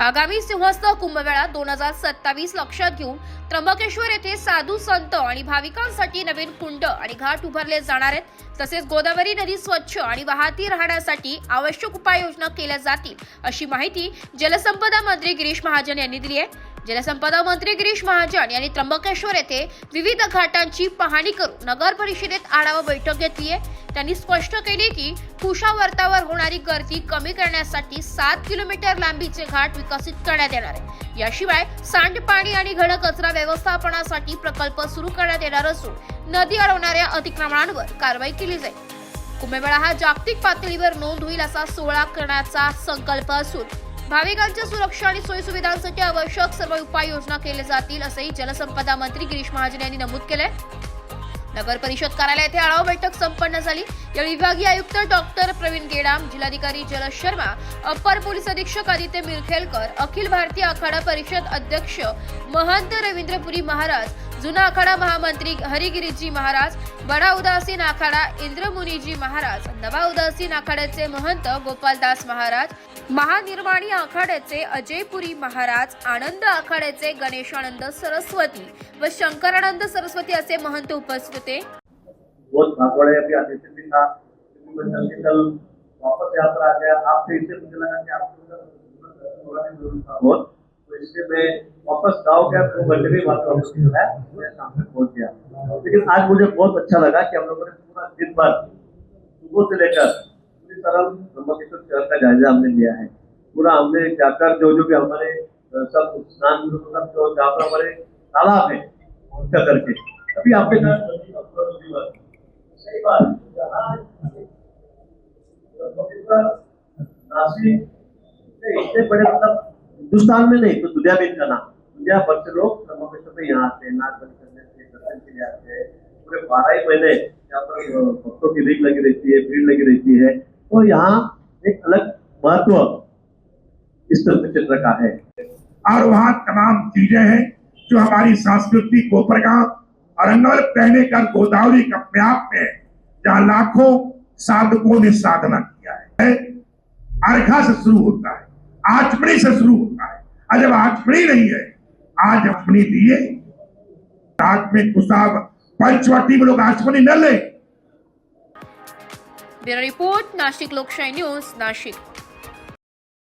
आगामी सिंहस्थ कुंभमेळा 2027 लक्षात घेऊन त्र्यंबकेश्वर येथे साधू संत आणि भाविकांसाठी नवीन कुंड आणि घाट उभारले जाणार आहेत। तसेच गोदावरी नदी स्वच्छ आणि वाहती राहण्यासाठी आवश्यक उपाययोजना केल्या जातील, अशी माहिती जलसंपदा मंत्री गिरीश महाजन यांनी दिली आहे। जलसंपदा मंत्री गिरीश महाजन यांनी त्र्यंबकेश्वर येथे विविध घाटांची पाहणी करून नगर परिषदेत आढावा बैठक घेतली आहे। त्यांनी स्पष्ट केले की कुशावर्तावर होणारी गर्दी कमी करण्यासाठी 7 किलोमीटर लांबीचे घाट विकसित करण्यात येणार आहे। याशिवाय सांडपाणी आणि घन कचरा व्यवस्थापनासाठी प्रकल्प सुरू करण्यात येणार असून नदी अडवणाऱ्या अतिक्रमणांवर कारवाई केली जाईल। कुंभमेळा हा जागतिक पातळीवर नोंद होईल असा सोहळा करण्याचा संकल्प असून भाविकांच्या सुरक्षा आणि सोयीसुविधांसाठी आवश्यक सर्व उपाययोजना केल्या जातील, असेही जलसंपदा मंत्री गिरीश महाजन यांनी नमूद केले। नगर परिषद कार्यालय येथे आढावा बैठक संपन्न झाली। या विभागीय आयुक्त डॉक्टर प्रवीण गेडाम, जिल्हाधिकारी जलज शर्मा, अप्पर पोलीस अधीक्षक आदित्य मिरखेलकर, अखिल भारतीय आखाडा परिषद अध्यक्ष महंत रवींद्रपुरी महाराज, जुना आखाडा महामंत्री हरिगिरीजी महाराज, बडा उदासीन आखाडा इंद्रमुनीजी महाराज, नवा उदासीन आखाड्याचे महंत गोपालदास महाराज, महानिर्वाणी आखाड्याचे अजयपुरी महाराज, आनंद आखाड्याचे गणेशानंद सरस्वती व शंकरानंद सरस्वती असे महंत उपस्थित होते। बहुत भागवाड़े अभी आते थे भी था, कल वापस यहाँ पर आ गया। आपसे इससे मुझे लगा कि आपको बहुत, तो इसलिए मैं वापस गाँव गया, 2 घंटे में बात वापस है, मैं सामने पहुँच गया। लेकिन आज मुझे बहुत अच्छा लगा कि हम लोगों ने पूरा दिन भर सुबह से लेकर पूरी तरह त्र्यंबकेश्वर शहर का जायजा हमने लिया है। पूरा हमने जाकर जो भी हमारे सब स्नान मतलब जहाँ पर हमारे तालाब है उनका करके अभी आपके नासिक इतने बड़े मतलब हिंदुस्तान में नहीं तो दुनिया में इनका नाम, दुनिया भर से लोग त्र्यंबकेश्वर में यहाँ आते हैं, नाच बलि करने से दर्शन के लिए आते हैं। पूरे 12 ही महीने यहाँ पर भक्तों की भीड़ लगी रहती है, भीड़ लगी रहती है। तो यहाँ एक अलग महत्व इस तीर्थ क्षेत्र का है और वहाँ तमाम चीजें हैं जो हमारी संस्कृति को प्रगाम और अन्वल कहने का गोदावरी का प्रयाप में जहाँ लाखों साधकों ने साधना किया है। अर्घा से शुरू होता है, आचमनी से शुरू होता है, और जब आचमनी नहीं है आज अपनी लिए रात में कुशाव पंचवटी में लोग आचमनी न ले। ब्यूरो रिपोर्ट, नाशिक लोकशाही न्यूज, नाशिक।